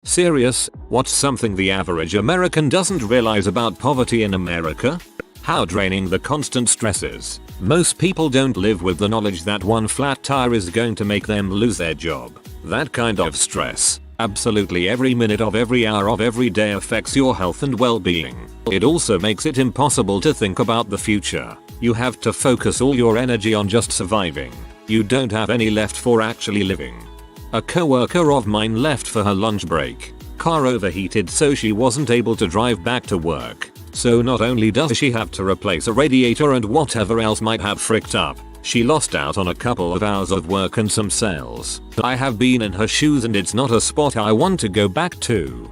Serious? What's something the average American doesn't realize about poverty in America? How draining the constant stress is. Most people don't live with the knowledge that one flat tire is going to make them lose their job. That kind of stress, absolutely every minute of every hour of every day, affects your health and well-being. It also makes it impossible to think about the future. You have to focus all your energy on just surviving. You don't have any left for actually living. A coworker of mine left for her lunch break. Car overheated, so she wasn't able to drive back to work. So not only does she have to replace a radiator and whatever else might have fricked up, she lost out on a couple of hours of work and some sales. I have been in her shoes and it's not a spot I want to go back to.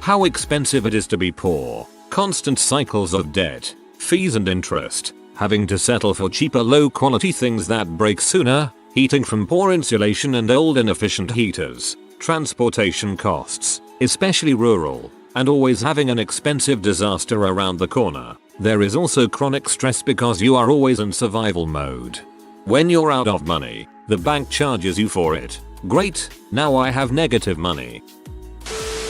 How expensive it is to be poor. Constant cycles of debt, fees and interest. Having to settle for cheaper low quality things that break sooner. Heating from poor insulation and old inefficient heaters. Transportation costs, especially rural. And always having an expensive disaster around the corner. There is also chronic stress because you are always in survival mode. When you're out of money, the bank charges you for it. Great, now I have negative money.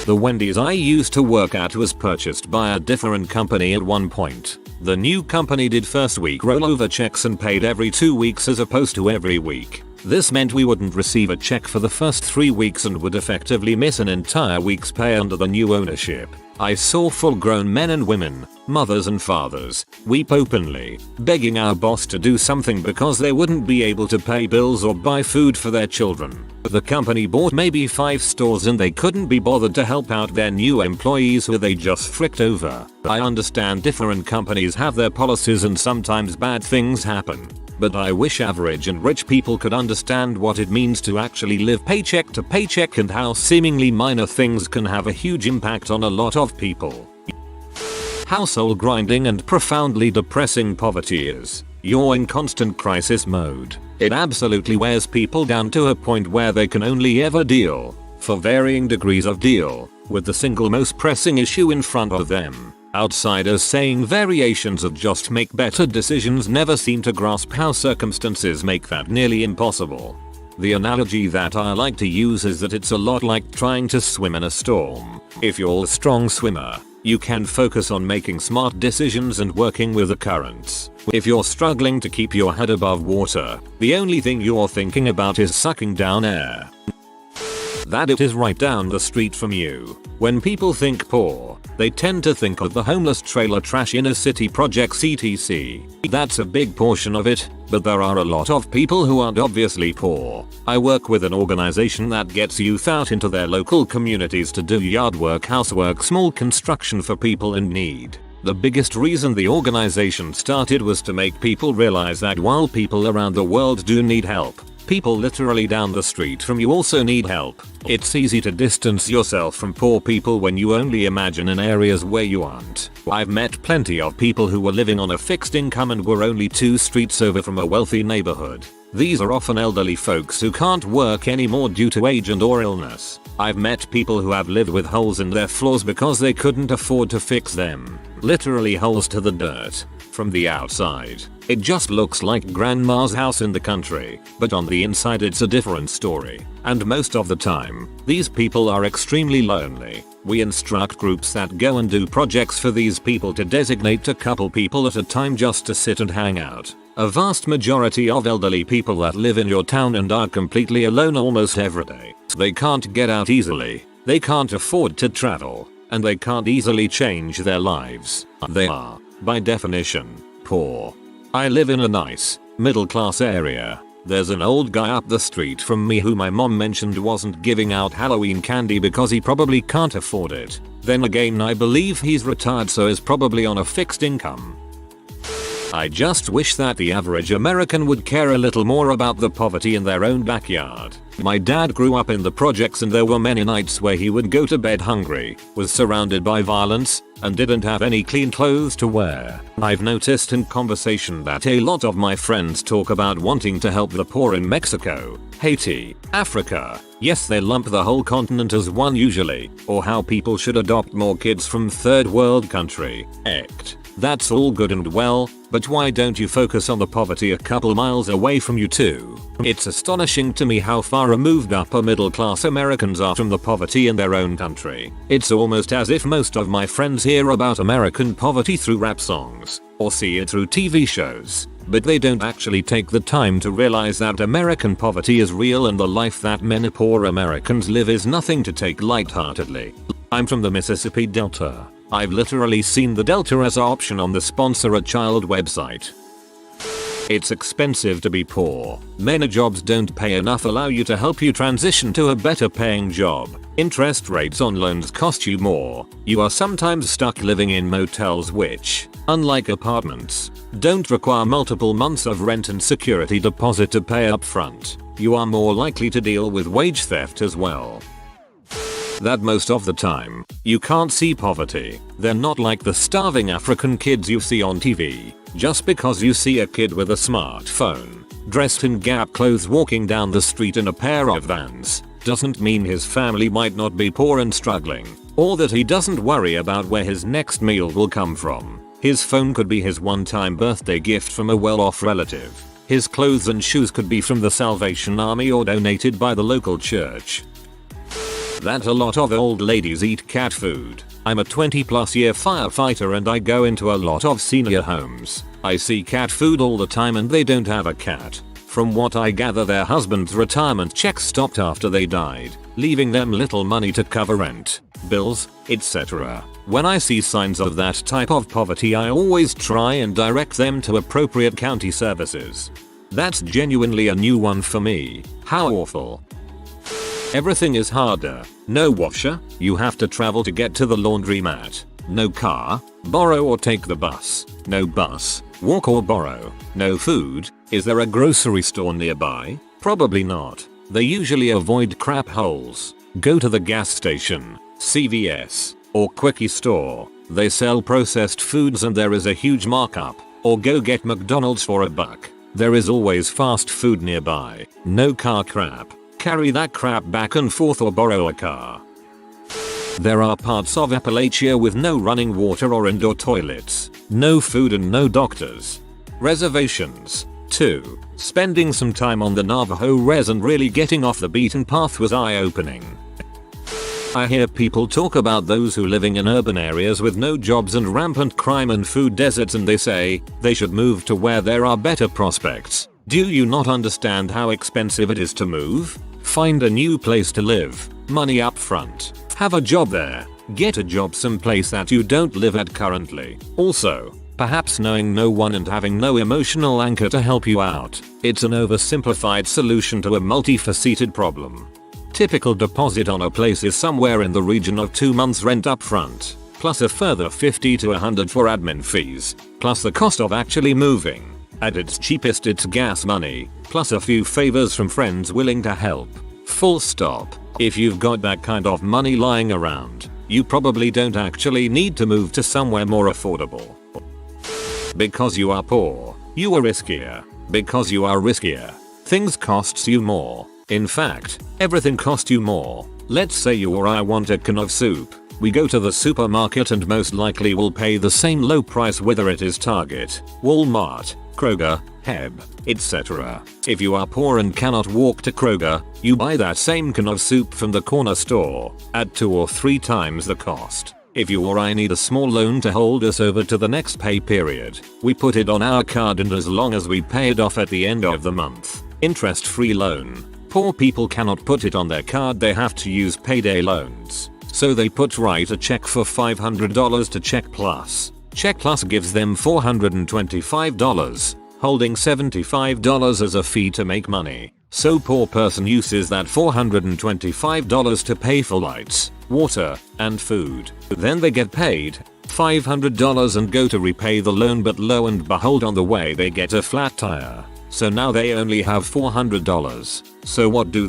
The Wendy's I used to work at was purchased by a different company at one point. The new company did first week rollover checks and paid every 2 weeks as opposed to every week. This meant we wouldn't receive a check for the first 3 weeks and would effectively miss an entire week's pay under the new ownership. I saw full-grown men and women, mothers and fathers, weep openly, begging our boss to do something because they wouldn't be able to pay bills or buy food for their children. The company bought maybe 5 stores and they couldn't be bothered to help out their new employees who they just fricked over. I understand different companies have their policies and sometimes bad things happen. But I wish average and rich people could understand what it means to actually live paycheck to paycheck and how seemingly minor things can have a huge impact on a lot of people. How soul grinding and profoundly depressing poverty is. You're in constant crisis mode. It absolutely wears people down to a point where they can only ever deal, for varying degrees of deal, with the single most pressing issue in front of them. Outsiders saying variations of just make better decisions never seem to grasp how circumstances make that nearly impossible. The analogy that I like to use is that it's a lot like trying to swim in a storm. If you're a strong swimmer, you can focus on making smart decisions and working with the currents. If you're struggling to keep your head above water, the only thing you're thinking about is sucking down air. That it is right down the street from you. When people think poor, they tend to think of the homeless trailer trash inner city projects etc. That's a big portion of it, but there are a lot of people who aren't obviously poor. I work with an organization that gets youth out into their local communities to do yard work, housework, small construction for people in need. The biggest reason the organization started was to make people realize that while people around the world do need help, people literally down the street from you also need help. It's easy to distance yourself from poor people when you only imagine in areas where you aren't. I've met plenty of people who were living on a fixed income and were only 2 streets over from a wealthy neighborhood. These are often elderly folks who can't work anymore due to age and or illness. I've met people who have lived with holes in their floors because they couldn't afford to fix them. Literally holes to the dirt. From the outside, it just looks like grandma's house in the country, but on the inside it's a different story. And most of the time, these people are extremely lonely. We instruct groups that go and do projects for these people to designate a couple people at a time just to sit and hang out. A vast majority of elderly people that live in your town and are completely alone almost every day. They can't get out easily, they can't afford to travel, and they can't easily change their lives. They are, by definition, poor. I live in a nice, middle-class area. There's an old guy up the street from me who my mom mentioned wasn't giving out Halloween candy because he probably can't afford it. Then again, I believe he's retired, so is probably on a fixed income. I just wish that the average American would care a little more about the poverty in their own backyard. My dad grew up in the projects and there were many nights where he would go to bed hungry, was surrounded by violence, and didn't have any clean clothes to wear. I've noticed in conversation that a lot of my friends talk about wanting to help the poor in Mexico, Haiti, Africa. Yes, they lump the whole continent as one usually, or how people should adopt more kids from third world country, That's all good and well, but why don't you focus on the poverty a couple miles away from you too? It's astonishing to me how far removed upper middle class Americans are from the poverty in their own country. It's almost as if most of my friends hear about American poverty through rap songs, or see it through TV shows, but they don't actually take the time to realize that American poverty is real and the life that many poor Americans live is nothing to take lightheartedly. I'm from the Mississippi Delta. I've literally seen the Delta as an option on the Sponsor a Child website. It's expensive to be poor. Many jobs don't pay enough allow you to help you transition to a better paying job. Interest rates on loans cost you more. You are sometimes stuck living in motels which, unlike apartments, don't require multiple months of rent and security deposit to pay up front. You are more likely to deal with wage theft as well. That most of the time, you can't see poverty. They're not like the starving African kids you see on TV. Just because you see a kid with a smartphone, dressed in Gap clothes walking down the street in a pair of Vans, doesn't mean his family might not be poor and struggling, or that he doesn't worry about where his next meal will come from. His phone could be his one-time birthday gift from a well-off relative. His clothes and shoes could be from the Salvation Army or donated by the local church. That a lot of old ladies eat cat food. I'm a 20+ year firefighter and I go into a lot of senior homes. I see cat food all the time and they don't have a cat. From what I gather, their husband's retirement checks stopped after they died, leaving them little money to cover rent, bills, etc. When I see signs of that type of poverty, I always try and direct them to appropriate county services. That's genuinely a new one for me. How awful. Everything is harder. No washer, you have to travel to get to the laundromat. No car, borrow or take the bus. No bus, walk or borrow. No food, is there a grocery store nearby? Probably not. They usually avoid crap holes. Go to the gas station, CVS, or Quickie store. They sell processed foods and there is a huge markup. Or go get McDonald's for $1. There is always fast food nearby. No car crap. Carry that crap back and forth or borrow a car. There are parts of Appalachia with no running water or indoor toilets, no food and no doctors. Reservations. 2. Spending some time on the Navajo res and really getting off the beaten path was eye-opening. I hear people talk about those who living in urban areas with no jobs and rampant crime and food deserts, and they say they should move to where there are better prospects. Do you not understand how expensive it is to move? Find a new place to live, money up front, have a job there, get a job someplace that you don't live at currently. Also, perhaps knowing no one and having no emotional anchor to help you out. It's an oversimplified solution to a multifaceted problem. Typical deposit on a place is somewhere in the region of 2 months rent up front, plus a further $50 to $100 for admin fees, plus the cost of actually moving. At its cheapest it's gas money, plus a few favors from friends willing to help. Full stop. If you've got that kind of money lying around, you probably don't actually need to move to somewhere more affordable. Because you are poor, you are riskier. Because you are riskier, things costs you more. In fact, everything costs you more. Let's say you or I want a can of soup. We go to the supermarket and most likely will pay the same low price whether it is Target, Walmart, Kroger, Heb, etc. If you are poor and cannot walk to Kroger, you buy that same can of soup from the corner store at 2 or 3 times the cost. If you or I need a small loan to hold us over to the next pay period, we put it on our card and as long as we pay it off at the end of the month, interest-free loan. Poor people cannot put it on their card, they have to use payday loans. So they write a check for $500 to Check Plus. Check Plus gives them $425, holding $75 as a fee to make money. So poor person uses that $425 to pay for lights, water, and food. Then they get paid $500 and go to repay the loan, but lo and behold on the way they get a flat tire. So now they only have $400. So what do?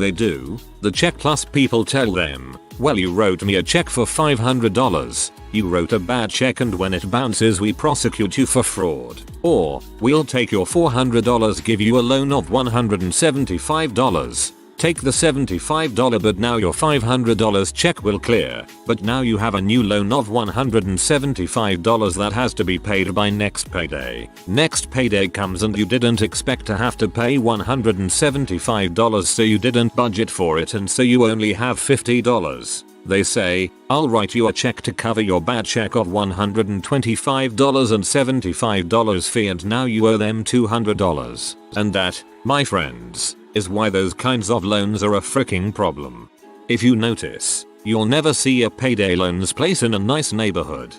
The Check Plus people tell them, well, you wrote me a check for $500. You wrote a bad check and when it bounces we prosecute you for fraud. Or, we'll take your $400, give you a loan of $175. Take the $75 but now your $500 check will clear, but now you have a new loan of $175 that has to be paid by next payday. Next payday comes and you didn't expect to have to pay $175, so you didn't budget for it, and so you only have $50. They say, I'll write you a check to cover your bad check of $125.75 fee, and now you owe them $200. And that, my friends, is why those kinds of loans are a freaking problem. If you notice, you'll never see a payday loans place in a nice neighborhood.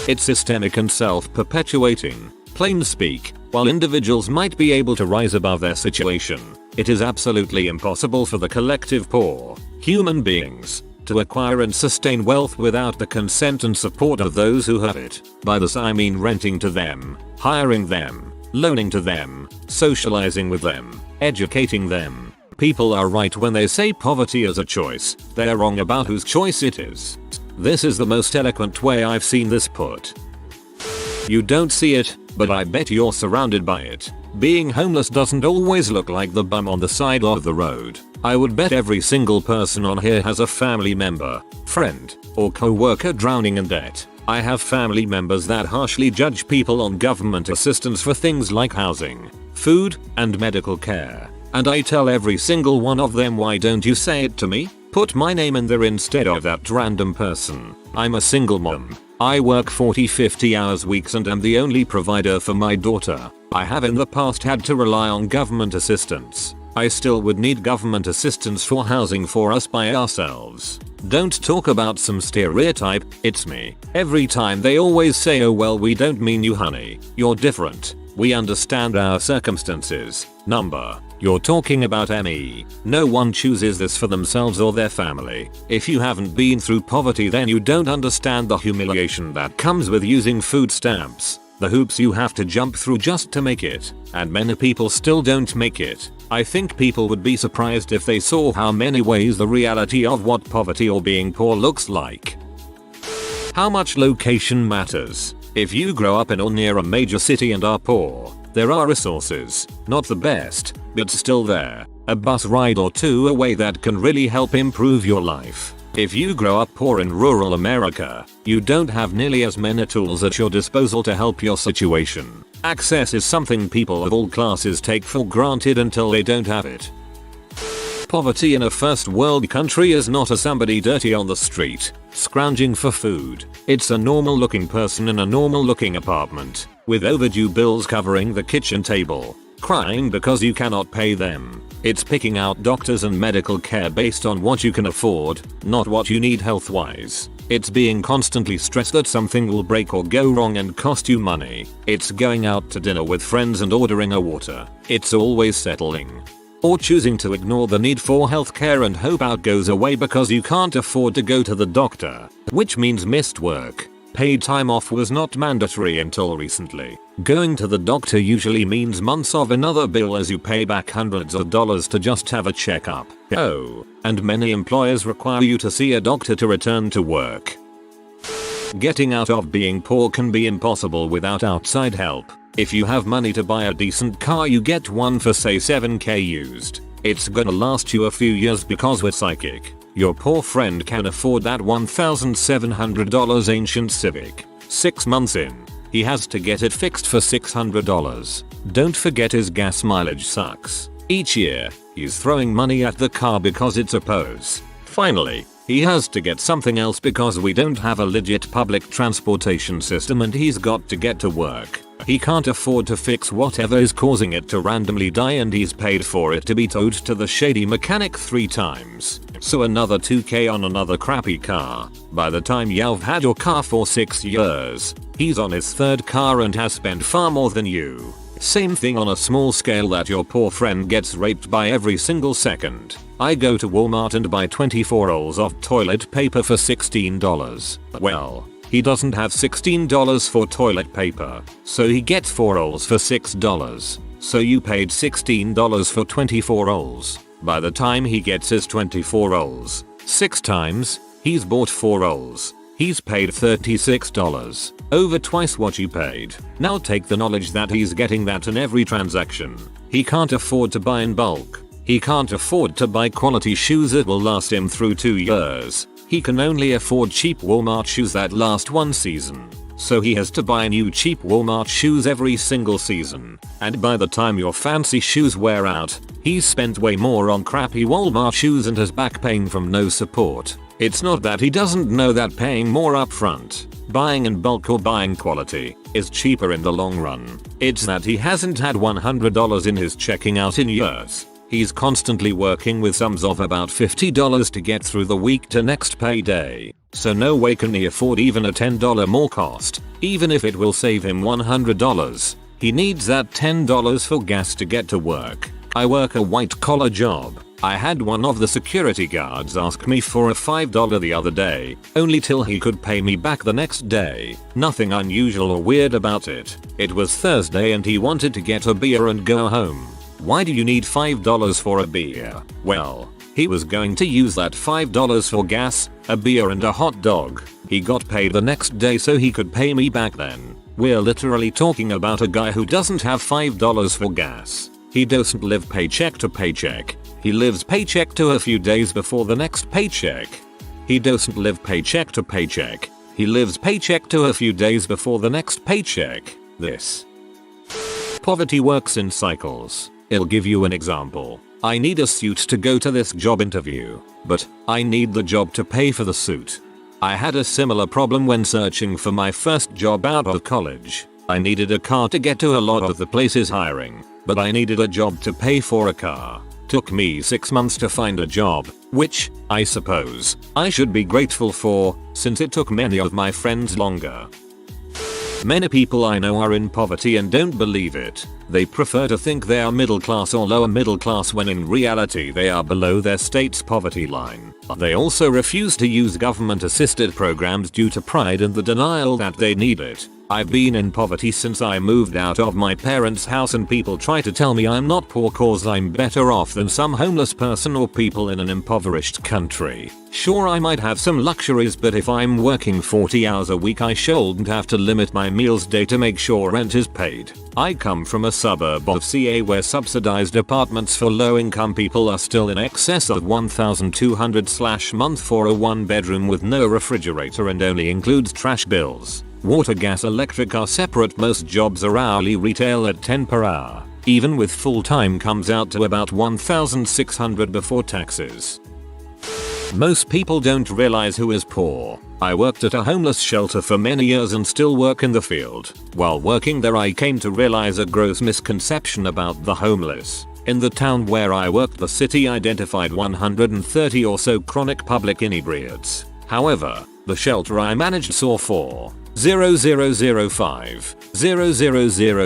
It's systemic and self-perpetuating. Plain speak, while individuals might be able to rise above their situation, it is absolutely impossible for the collective poor, human beings, to acquire and sustain wealth without the consent and support of those who have it. By this I mean renting to them, hiring them, loaning to them, socializing with them, educating them. People are right when they say poverty is a choice. They're wrong about whose choice it is. This is the most eloquent way I've seen this put. You don't see it, but I bet you're surrounded by it. Being homeless doesn't always look like the bum on the side of the road. I would bet every single person on here has a family member, friend, or co-worker drowning in debt. I have family members that harshly judge people on government assistance for things like housing, food, and medical care. And I tell every single one of them, why don't you say it to me? Put my name in there instead of that random person. I'm a single mom. I work 40-50 hours weeks and am the only provider for my daughter. I have in the past had to rely on government assistance. I still would need government assistance for housing for us by ourselves. Don't talk about some stereotype, it's me. Every time they always say, oh well, we don't mean you honey, you're different. We understand our circumstances. Number. You're talking about me. No one chooses this for themselves or their family. If you haven't been through poverty, then you don't understand the humiliation that comes with using food stamps. The hoops you have to jump through just to make it. And many people still don't make it. I think people would be surprised if they saw how many ways the reality of what poverty or being poor looks like. How much location matters. If you grow up in or near a major city and are poor, there are resources, not the best, but still there, a bus ride or two away that can really help improve your life. If you grow up poor in rural America, you don't have nearly as many tools at your disposal to help your situation. Access is something people of all classes take for granted until they don't have it. Poverty in a first world country is not a somebody dirty on the street, scrounging for food. It's a normal looking person in a normal looking apartment, with overdue bills covering the kitchen table, crying because you cannot pay them. It's picking out doctors and medical care based on what you can afford, not what you need health wise. It's being constantly stressed that something will break or go wrong and cost you money. It's going out to dinner with friends and ordering a water. It's always settling. Or choosing to ignore the need for healthcare and hope out goes away because you can't afford to go to the doctor, which means missed work. Paid time off was not mandatory until recently. Going to the doctor usually means months of another bill as you pay back hundreds of dollars to just have a checkup. Oh, and many employers require you to see a doctor to return to work. Getting out of being poor can be impossible without outside help. If you have money to buy a decent car, you get one for say $7,000 used. It's gonna last you a few years because we're psychic. Your poor friend can afford that $1,700 ancient Civic. 6 months in, he has to get it fixed for $600. Don't forget his gas mileage sucks. Each year, he's throwing money at the car because it's a pose. Finally, he has to get something else because we don't have a legit public transportation system and he's got to get to work. He can't afford to fix whatever is causing it to randomly die and he's paid for it to be towed to the shady mechanic 3 times. So another $2,000 on another crappy car. By the time you've had your car for 6 years, he's on his 3rd car and has spent far more than you. Same thing on a small scale that your poor friend gets raped by every single second. I go to Walmart and buy 24 rolls of toilet paper for $16. Well, he doesn't have $16 for toilet paper, so he gets 4 rolls for $6. So you paid $16 for 24 rolls. By the time he gets his 24 rolls, 6 times, he's bought 4 rolls. He's paid $36. Over twice what you paid. Now take the knowledge that he's getting that in every transaction. He can't afford to buy in bulk. He can't afford to buy quality shoes that will last him through 2 years. He can only afford cheap Walmart shoes that last 1 season. So he has to buy new cheap Walmart shoes every single season. And by the time your fancy shoes wear out, he's spent way more on crappy Walmart shoes and has back pain from no support. It's not that he doesn't know that paying more upfront, buying in bulk or buying quality, is cheaper in the long run. It's that he hasn't had $100 in his checking out in years. He's constantly working with sums of about $50 to get through the week to next payday. So no way can he afford even a $10 more cost, even if it will save him $100. He needs that $10 for gas to get to work. I work a white collar job. I had one of the security guards ask me for a $5 the other day, only till he could pay me back the next day. Nothing unusual or weird about it. It was Thursday and he wanted to get a beer and go home. Why do you need $5 for a beer? Well, he was going to use that $5 for gas, a beer and a hot dog. He got paid the next day so he could pay me back then. We're literally talking about a guy who doesn't have $5 for gas. He doesn't live paycheck to paycheck. He lives paycheck to a few days before the next paycheck. He doesn't live paycheck to paycheck. He lives paycheck to a few days before the next paycheck. This poverty works in cycles. I'll give you an example. I need a suit to go to this job interview, but I need the job to pay for the suit. I had a similar problem when searching for my first job out of college. I needed a car to get to a lot of the places hiring, but I needed a job to pay for a car. Took me 6 months to find a job, which, I suppose, I should be grateful for, since it took many of my friends longer. Many people I know are in poverty and don't believe it. They prefer to think they are middle class or lower middle class when in reality they are below their state's poverty line. They also refuse to use government assisted programs due to pride and the denial that they need it. I've been in poverty since I moved out of my parents' house and people try to tell me I'm not poor cause I'm better off than some homeless person or people in an impoverished country. Sure, I might have some luxuries, but if I'm working 40 hours a week I shouldn't have to limit my meals day to make sure rent is paid. I come from a suburb of CA where subsidized apartments for low-income people are still in excess of $1,200/month for a 1-bedroom with no refrigerator and only includes trash bills. Water, gas, electric are separate. Most jobs are hourly, retail at $10 per hour. Even with full-time comes out to about $1,600 before taxes. Most people don't realize who is poor. I worked at a homeless shelter for many years and still work in the field. While working there I came to realize a gross misconception about the homeless. In the town where I worked, the city identified 130 or so chronic public inebriates. However, the shelter I managed saw 4,000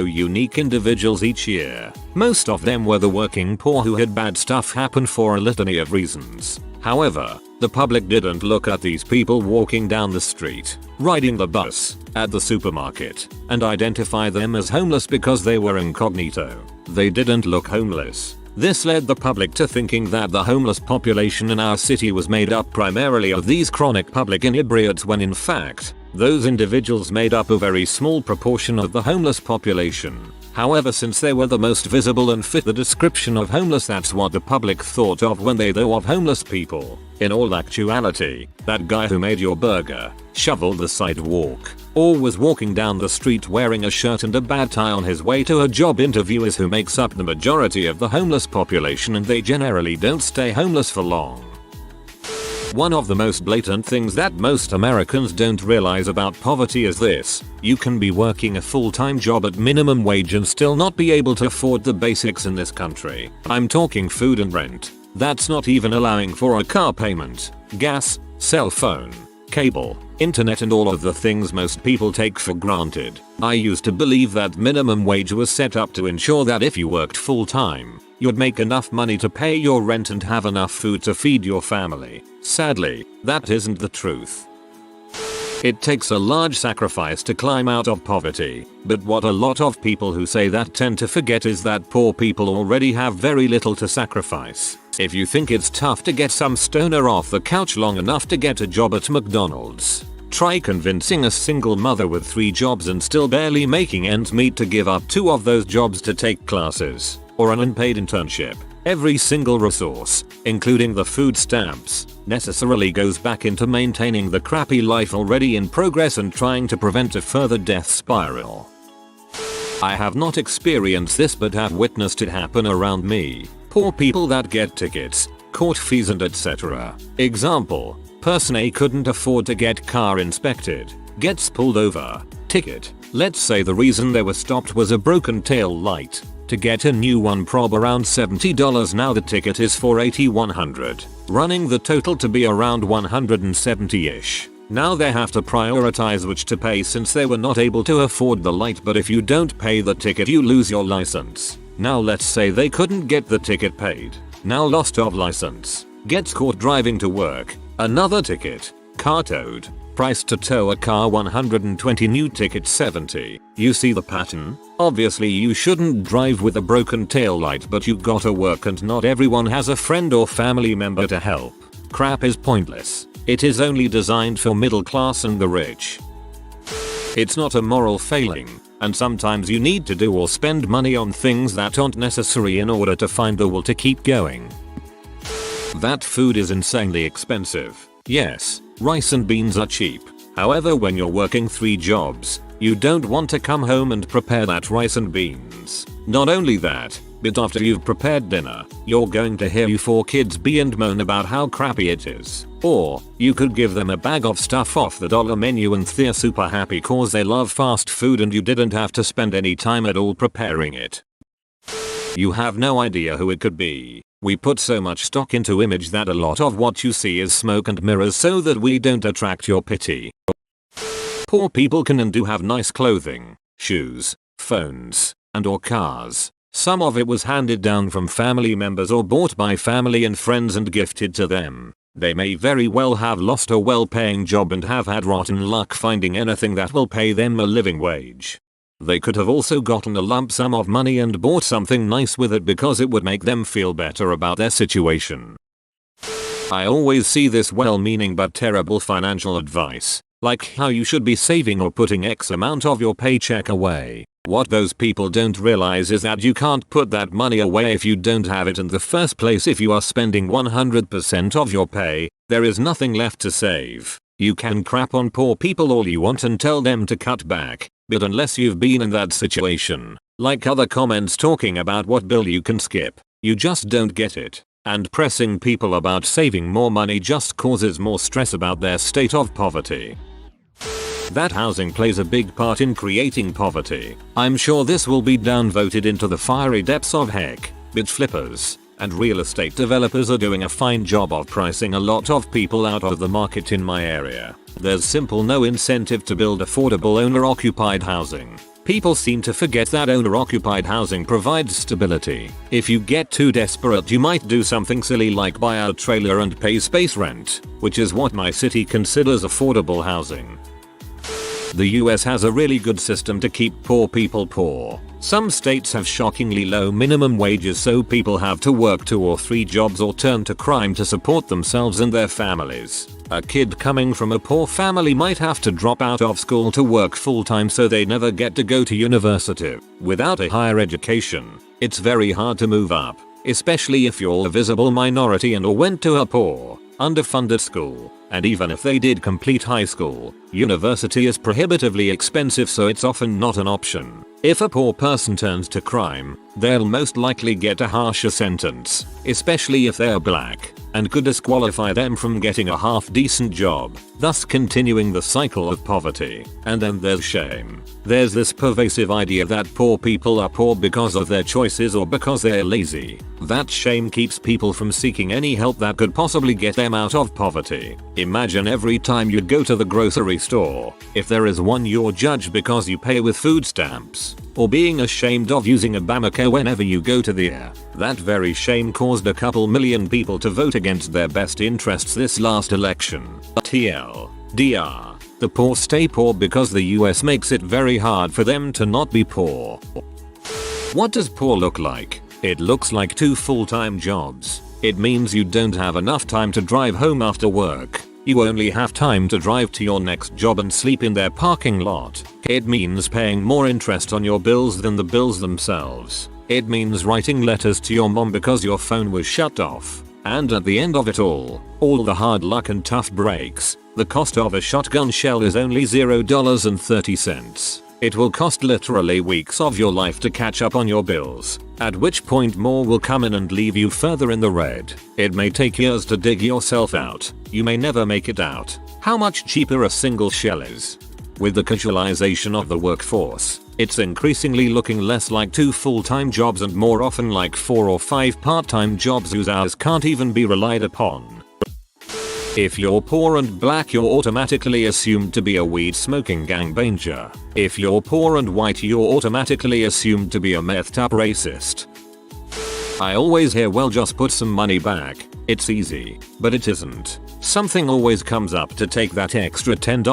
unique individuals each year. Most of them were the working poor who had bad stuff happen for a litany of reasons. However, the public didn't look at these people walking down the street, riding the bus, at the supermarket, and identify them as homeless because they were incognito. They didn't look homeless. This led the public to thinking that the homeless population in our city was made up primarily of these chronic public inebriates when in fact, those individuals made up a very small proportion of the homeless population. However, since they were the most visible and fit the description of homeless, that's what the public thought of when they thought of homeless people. In all actuality, that guy who made your burger, shoveled the sidewalk, or was walking down the street wearing a shirt and a bad tie on his way to a job interview is who makes up the majority of the homeless population, and they generally don't stay homeless for long. One of the most blatant things that most Americans don't realize about poverty is this: you can be working a full-time job at minimum wage and still not be able to afford the basics in this country. I'm talking food and rent. That's not even allowing for a car payment, gas, cell phone, cable, internet and all of the things most people take for granted. I used to believe that minimum wage was set up to ensure that if you worked full-time, you'd make enough money to pay your rent and have enough food to feed your family. Sadly, that isn't the truth. It takes a large sacrifice to climb out of poverty, but what a lot of people who say that tend to forget is that poor people already have very little to sacrifice. If you think it's tough to get some stoner off the couch long enough to get a job at McDonald's, try convincing a single mother with 3 jobs and still barely making ends meet to give up 2 of those jobs to take classes or an unpaid internship. Every single resource, including the food stamps, necessarily goes back into maintaining the crappy life already in progress and trying to prevent a further death spiral. I have not experienced this but have witnessed it happen around me. Poor people that get tickets, court fees and etc. Example, person A couldn't afford to get car inspected, gets pulled over, ticket. Let's say the reason they were stopped was a broken tail light. To get a new one prob around $70, now the ticket is for $8100, running the total to be around $170ish. Now they have to prioritize which to pay since they were not able to afford the light, but if you don't pay the ticket you lose your license. Now let's say they couldn't get the ticket paid. Now lost of license. Gets caught driving to work. Another ticket. Car towed. Price to tow a car $120, new ticket $70. You see the pattern? Obviously you shouldn't drive with a broken taillight, but you gotta work and not everyone has a friend or family member to help. Crap is pointless. It is only designed for middle class and the rich. It's not a moral failing, and sometimes you need to do or spend money on things that aren't necessary in order to find the will to keep going. That food is insanely expensive. Yes, rice and beans are cheap. However, when you're working 3 jobs, you don't want to come home and prepare that rice and beans. Not only that, but after you've prepared dinner, you're going to hear you 4 kids be and moan about how crappy it is. Or, you could give them a bag of stuff off the dollar menu and they're super happy cause they love fast food and you didn't have to spend any time at all preparing it. You have no idea who it could be. We put so much stock into image that a lot of what you see is smoke and mirrors so that we don't attract your pity. Poor people can and do have nice clothing, shoes, phones, and or cars. Some of it was handed down from family members or bought by family and friends and gifted to them. They may very well have lost a well-paying job and have had rotten luck finding anything that will pay them a living wage. They could have also gotten a lump sum of money and bought something nice with it because it would make them feel better about their situation. I always see this well-meaning but terrible financial advice, like how you should be saving or putting X amount of your paycheck away. What those people don't realize is that you can't put that money away if you don't have it in the first place. If you are spending 100% of your pay, there is nothing left to save. You can crap on poor people all you want and tell them to cut back, but unless you've been in that situation, like other comments talking about what bill you can skip, you just don't get it. And pressing people about saving more money just causes more stress about their state of poverty. That housing plays a big part in creating poverty. I'm sure this will be downvoted into the fiery depths of heck, but flippers and real estate developers are doing a fine job of pricing a lot of people out of the market in my area. There's simple no incentive to build affordable owner-occupied housing. People seem to forget that owner-occupied housing provides stability. If you get too desperate you might do something silly like buy a trailer and pay space rent, which is what my city considers affordable housing. The US has a really good system to keep poor people poor. Some states have shockingly low minimum wages so people have to work 2 or 3 jobs or turn to crime to support themselves and their families. A kid coming from a poor family might have to drop out of school to work full-time so they never get to go to university. Without a higher education, it's very hard to move up, especially if you're a visible minority and or went to a poor, underfunded school. And even if they did complete high school, university is prohibitively expensive so it's often not an option. If a poor person turns to crime, they'll most likely get a harsher sentence, especially if they're black, and could disqualify them from getting a half-decent job, thus continuing the cycle of poverty. And then there's shame. There's this pervasive idea that poor people are poor because of their choices or because they're lazy. That shame keeps people from seeking any help that could possibly get them out of poverty. Imagine every time you go to the grocery store, if there is one you're judged because you pay with food stamps, or being ashamed of using Obamacare whenever you go to the air. That very shame caused a couple million people to vote against their best interests this last election. TLDR. The poor stay poor because the US makes it very hard for them to not be poor. What does poor look like? It looks like 2 full-time jobs. It means you don't have enough time to drive home after work. You only have time to drive to your next job and sleep in their parking lot. It means paying more interest on your bills than the bills themselves. It means writing letters to your mom because your phone was shut off. And at the end of it all the hard luck and tough breaks, the cost of a shotgun shell is only $0.30. It will cost literally weeks of your life to catch up on your bills, at which point more will come in and leave you further in the red. It may take years to dig yourself out. You may never make it out. How much cheaper a single shell is. With the casualization of the workforce, it's increasingly looking less like 2 full-time jobs and more often like 4 or 5 part-time jobs whose hours can't even be relied upon. If you're poor and black, you're automatically assumed to be a weed-smoking gangbanger. If you're poor and white, you're automatically assumed to be a methed-up racist. I always hear, well, just put some money back. It's easy. But it isn't. Something always comes up to take that extra $10,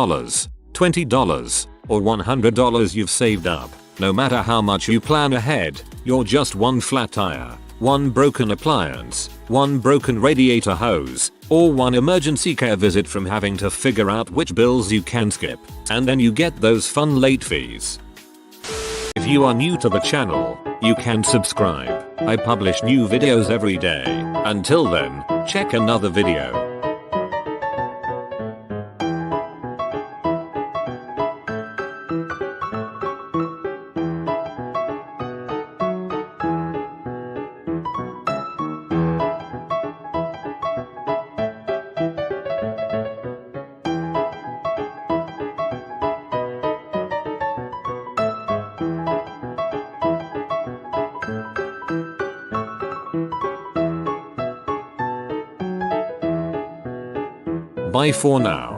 $20, or $100 you've saved up. No matter how much you plan ahead, you're just one flat tire, one broken appliance, one broken radiator hose, or one emergency care visit from having to figure out which bills you can skip. And then you get those fun late fees. If you are new to the channel, you can subscribe. I publish new videos every day. Until then, check another video. Bye for now.